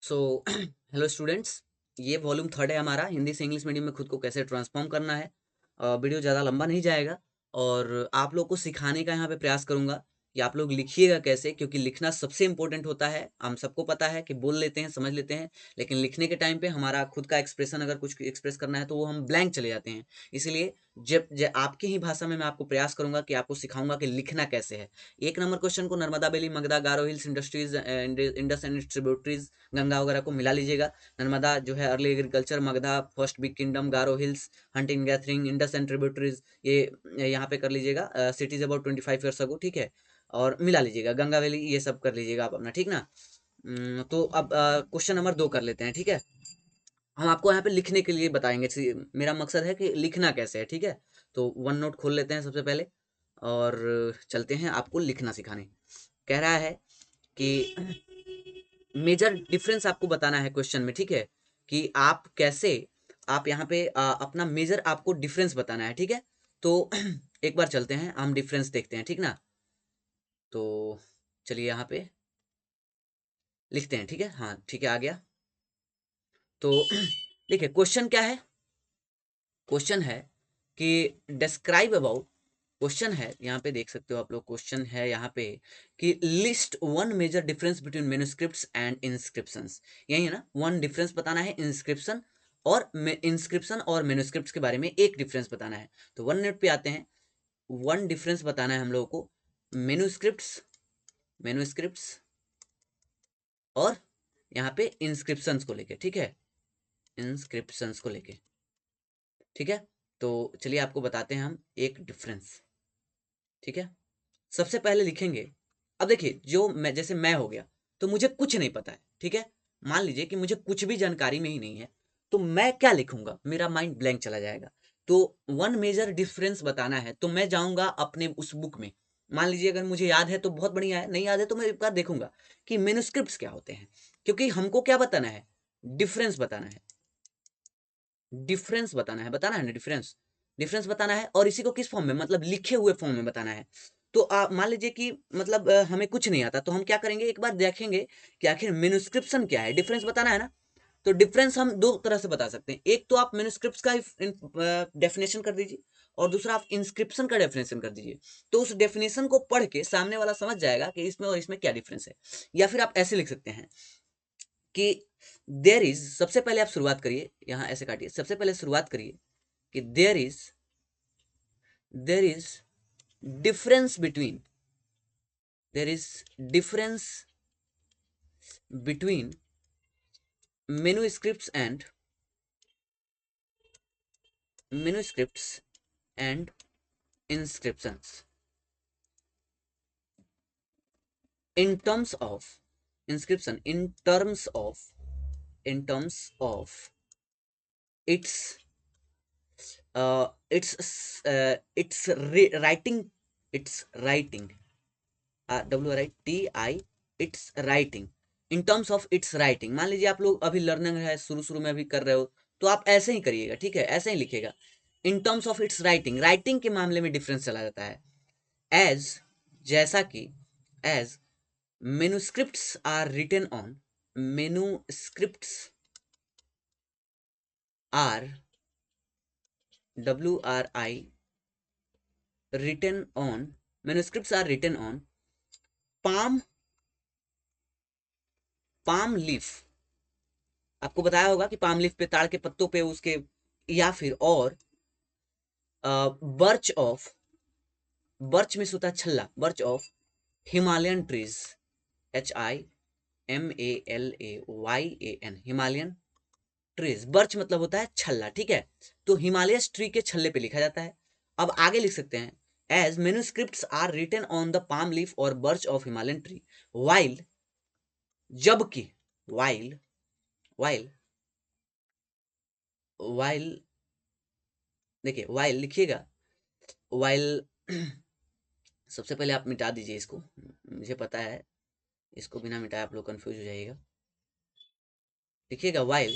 So hello students, ये volume third है हमारा हिंदी से इंग्लिश मीडियम में खुद को कैसे ट्रांसफॉर्म करना है। वीडियो ज़्यादा लंबा नहीं जाएगा और आप लोग को सिखाने का यहाँ पे प्रयास करूँगा कि आप लोग लिखिएगा कैसे, क्योंकि लिखना सबसे इम्पोर्टेंट होता है। हम सबको पता है कि बोल लेते हैं, समझ लेते हैं, लेकिन लिखने के टाइम पे हमारा खुद का एक्सप्रेशन अगर कुछ एक्सप्रेस करना है तो वो हम ब्लैंक चले जाते हैं। इसलिए जब आपकी ही भाषा में मैं आपको प्रयास करूँगा कि आपको सिखाऊंगा कि लिखना कैसे है। 1 नंबर क्वेश्चन को Narmada valley, Magadha, Garo hills, industries, Indus and its tributaries, Ganga वगैरह को मिला लीजिएगा। नर्मदा जो है early agriculture, Magadha first big kingdom, Garo hills hunting gathering, Indus and tributaries ये यहाँ पे कर लीजिएगा। सिटीज अबाउट 25 years ago, ठीक है। और मिला लीजिएगा गंगा वैली, ये सब कर लीजिएगा आप अपना, ठीक ना। तो अब क्वेश्चन नंबर 2 कर लेते हैं, ठीक है। हम आपको यहाँ पे लिखने के लिए बताएंगे, मेरा मकसद है कि लिखना कैसे है, ठीक है। तो वन नोट खोल लेते हैं सबसे पहले और चलते हैं आपको लिखना सिखाने। कह रहा है कि मेजर डिफरेंस आपको बताना है क्वेश्चन में, ठीक है। कि आप कैसे, आप यहाँ पे अपना मेजर आपको डिफरेंस बताना है, ठीक है। तो एक बार चलते हैं, हम डिफरेंस देखते हैं, ठीक ना। तो चलिए यहाँ पे लिखते हैं, ठीक है। हाँ ठीक है, आ गया। तो देखिए क्वेश्चन क्या है। क्वेश्चन है कि डिस्क्राइब अबाउट, क्वेश्चन है यहाँ पे देख सकते हो आप लोग, क्वेश्चन है यहाँ पे कि list one major difference between manuscripts and inscriptions. यही है ना, वन डिफरेंस बताना है इंस्क्रिप्शन और इंस्क्रिप्शन और मैन्युस्क्रिप्ट्स के बारे में एक डिफरेंस बताना है। तो वन मिनट पे आते हैं। वन डिफरेंस बताना है हम लोगों को मैन्युस्क्रिप्ट्स, मैन्युस्क्रिप्ट्स और यहाँ पे इंस्क्रिप्शंस को लेके, ठीक है। इंस्क्रिप्शंस को लेके, ठीक है। तो चलिए आपको बताते हैं हम एक डिफरेंस, ठीक है। सबसे पहले लिखेंगे। अब देखिए, जो मैं, जैसे मैं हो गया तो मुझे कुछ नहीं पता है, ठीक है। मान लीजिए कि मुझे कुछ भी जानकारी में ही नहीं है, तो मैं क्या लिखूंगा, मेरा माइंड ब्लैंक चला जाएगा। तो वन मेजर डिफरेंस बताना है तो मैं जाऊंगा अपने उस बुक में। मान लीजिए अगर मुझे याद है तो बहुत बढ़िया है, नहीं याद है तो मैं एक बार देखूंगा कि मेन्युस्क्रिप्ट्स क्या होते हैं, क्योंकि हमको क्या बताना है, डिफरेंस बताना है। डिफरेंस बताना है, बताना है ना, डिफरेंस, डिफरेंस बताना है। और इसी को किस फॉर्म में, मतलब लिखे हुए फॉर्म में बताना है। तो आप मान लीजिए कि मतलब हमें कुछ नहीं आता, तो हम क्या करेंगे, एक बार देखेंगे कि आखिर मेन्युस्क्रिप्शन क्या है। डिफरेंस बताना है ना, तो डिफरेंस हम दो तरह से बता सकते हैं। एक तो आप मेन्युस्क्रिप्ट्स का डेफिनेशन कर दीजिए और दूसरा आप इंस्क्रिप्शन का डेफिनेशन कर दीजिए। तो उस डेफिनेशन को पढ़ के सामने वाला समझ जाएगा कि इसमें और इसमें क्या डिफरेंस है। या फिर आप ऐसे लिख सकते हैं कि देयर इज, सबसे पहले आप शुरुआत करिए, यहां ऐसे काटिए, सबसे पहले शुरुआत करिए कि there is difference between, there is difference between manuscripts and manuscripts and inscriptions in terms of inscription, in terms of its writing, its writing, WRITI, its writing, in terms of its writing. मान लीजिए आप लोग अभी learning है, शुरू शुरू में अभी कर रहे हो, तो आप ऐसे ही करिएगा, ठीक है, ऐसे ही लिखिएगा। इन terms of its writing, writing के मामले में डिफरेंस चला जाता है। एज, जैसा कि, as manuscripts are written on, manuscripts are, WRI, written on, manuscripts are written on palm, palm leaf। आपको बताया होगा कि पाम लीफ पे, ताड़ के पत्तों पे उसके, या फिर और बर्च ऑफ, बर्च में होता है छल्ला, birch of Himalayan trees, HIMALAYAN, Himalayan trees. Birch मतलब होता है छल्ला, ठीक है। तो हिमालय ट्री के छल्ले पे लिखा जाता है। अब आगे लिख सकते हैं, as manuscripts are written on the palm leaf और birch of Himalayan tree, while, जबकि, वाइल, वाइल, वाइल, देखिए वाइल लिखिएगा, वाइल सबसे पहले आप मिटा दीजिए इसको, मुझे पता है इसको बिना मिटाए आप लोग कंफ्यूज हो जाइएगा। लिखिएगा while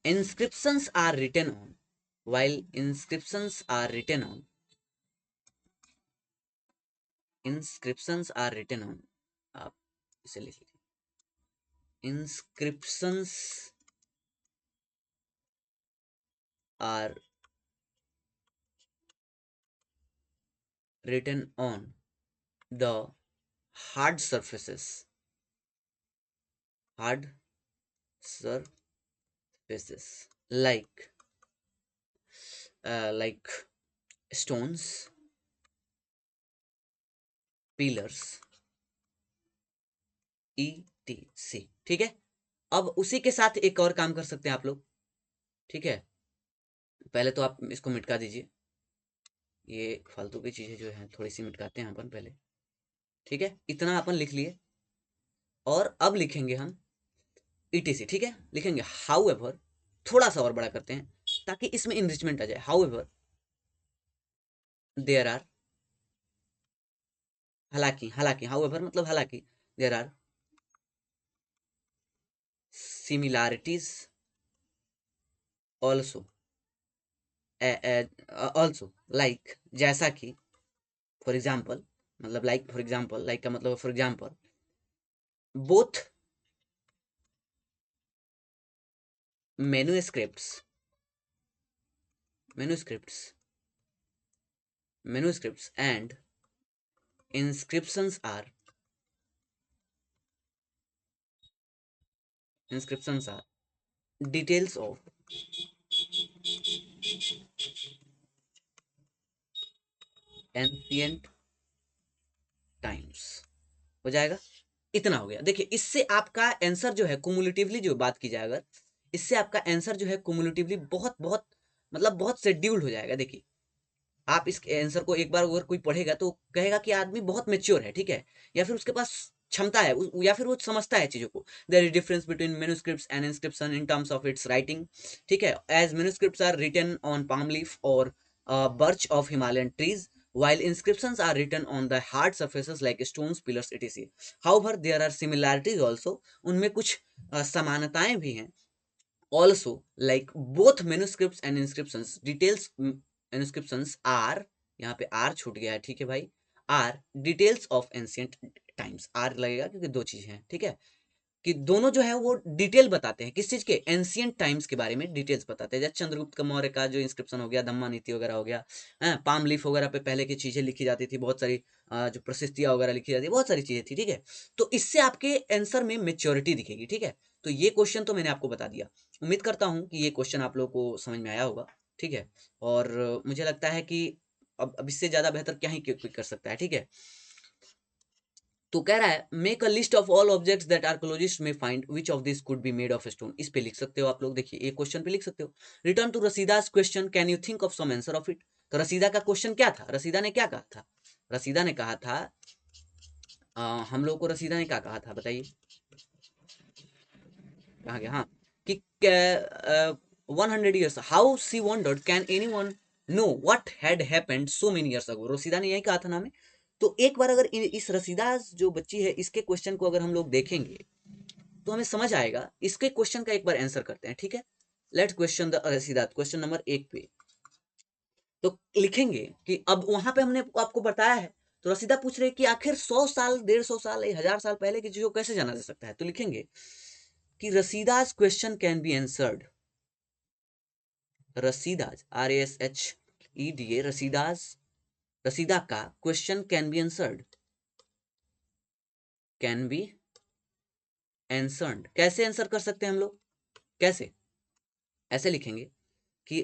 inscriptions are written on, while inscriptions are written on, inscriptions are written on, आप इसे लिख लीजिए। inscriptions are written on the hard surfaces, hard surfaces like stones, pillars, etc. ठीक है। अब उसी के साथ एक और काम कर सकते हैं आप लोग। ठीक है, पहले तो आप इसको मिटका दीजिए, ये फालतू की चीजें जो है थोड़ी सी मिटकाते हैं अपन पहले। ठीक है, इतना अपन लिख लिए और अब लिखेंगे हम ईटीसी। ठीक है, लिखेंगे हाउ एवर, थोड़ा सा और बड़ा करते हैं ताकि इसमें इनरिचमेंट आ जाए। हाउ एवर देयर आर, हालांकि, हालांकि हाउ एवर मतलब हालांकि, there are similarities also, also like, जैसा कि, फॉर एग्जाम्पल, मतलब लाइक फॉर एग्जाम्पल, लाइक का मतलब for example, both manuscripts manuscripts manuscripts and inscriptions are details of ancient times। हो जाएगा, इतना हो गया। देखिए, इससे आपका आंसर जो है कुमुलेटिवली जो बात की जाए अगर, इससे आपका आंसर जो है कुमुलेटिवली बहुत बहुत मतलब बहुत शेड्यूल्ड हो जाएगा। देखिए, आप इस आंसर को एक बार अगर कोई पढ़ेगा तो कहेगा कि आदमी बहुत मेच्योर है। ठीक है, या फिर उसके पास क्षमता है, या फिर वो समझता है चीजों को। There is difference between manuscripts and inscription in terms of its writing. ठीक है, as manuscripts are written on palm leaf और birch of Himalayan trees, while inscriptions are written on the hard surfaces like stones, pillars, etc. However, there are similarities also, उनमें कुछ समानताएं भी हैं। Also, like both manuscripts and inscriptions, details inscriptions are, यहाँ पे are छूट गया है। ठीक है भाई, are details of ancient times, आर लगेगा क्योंकि दो चीजें हैं। ठीक है, कि दोनों जो है वो डिटेल बताते हैं किस चीज के, एंशियंट टाइम्स के बारे में डिटेल्स बताते हैं। जैसे चंद्रगुप्त का मौर्य का जो इंस्क्रिप्शन हो गया, धम्मा नीति वगैरह हो गया, पाम लीफ वगैरह पे पहले की चीजें लिखी जाती थी, बहुत सारी जो प्रशस्तियां वगैरह लिखी जाती, बहुत सारी चीजें थी। ठीक है, तो इससे आपके आंसर में मेच्योरिटी दिखेगी। ठीक है, तो ये क्वेश्चन तो मैंने आपको बता दिया। उम्मीद करता हूँ कि ये क्वेश्चन आप लोगों को समझ में आया होगा। ठीक है, और मुझे लगता है कि अब इससे ज्यादा बेहतर क्या ही कोई कर सकता है। ठीक है, तो कह रहा है make a list of all objects that archaeologist may find which of this could be made of stone. इस पे लिख सकते हो आप लोग। देखिए, एक क्वेश्चन पे लिख सकते हो, return to Rasheeda's question, can you think of some answer of it. तो रसीदा का क्वेश्चन क्या था, रसीदा ने क्या कहा था, रसीदा ने कहा था, हम लोग को रसीदा ने क्या कहा था बताइए, कहा गया, हाँ, कि 100 years how she wondered can anyone know what had happened so many years ago. Rasheeda ने यही कहा था ना हमें। तो एक बार अगर इस रसीदा जो बच्ची है इसके क्वेश्चन को अगर हम लोग देखेंगे तो हमें समझ आएगा। इसके क्वेश्चन का एक बार आंसर करते हैं। ठीक है, let's question the Rasheeda, question number 1 पे तो लिखेंगे कि अब वहां पे हमने आपको बताया है, तो रसीदा पूछ रहे कि आखिर 100 साल, 150 साल, 1000 साल पहले की चीजों को कैसे जाना जा सकता है। तो लिखेंगे कि Rasheeda's question can be answered, Rasheeda's, RASHEDA, Rasheeda's, Rasheeda का question can be answered, can be answered. कैसे आंसर कर सकते हैं हम लोग, कैसे, ऐसे लिखेंगे कि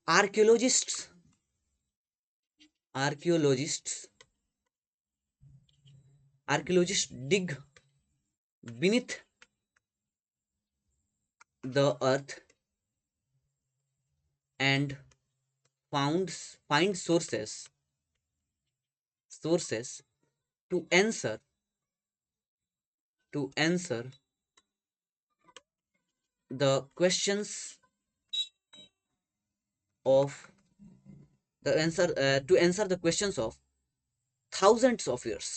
archaeologists, archaeologists, archaeologist dig beneath the earth and found find sources to answer the questions of the answer to answer the questions of thousands of years,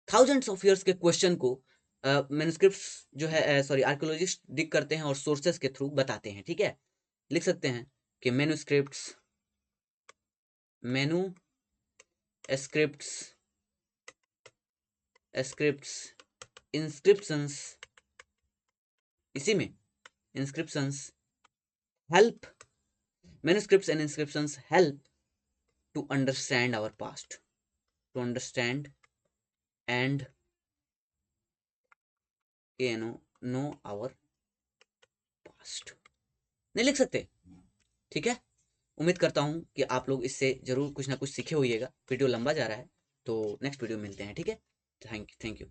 thousands of years के क्वेश्चन को मैन्युस्क्रिप्ट्स जो है, sorry, archaeologist डिग करते हैं और sources के through बताते हैं। ठीक है, लिख सकते हैं कि मैन्युस्क्रिप्ट्स स्क्रिप्ट्स, इंस्क्रिप्शंस, इसी में inscriptions help, manuscripts and inscriptions help to understand our past, to understand and know our past. नहीं लिख सकते, ठीक है। उम्मीद करता हूँ कि आप लोग इससे जरूर कुछ ना कुछ सीखे होइएगा। वीडियो लंबा जा रहा है तो नेक्स्ट वीडियो मिलते हैं, ठीक है। Thank you.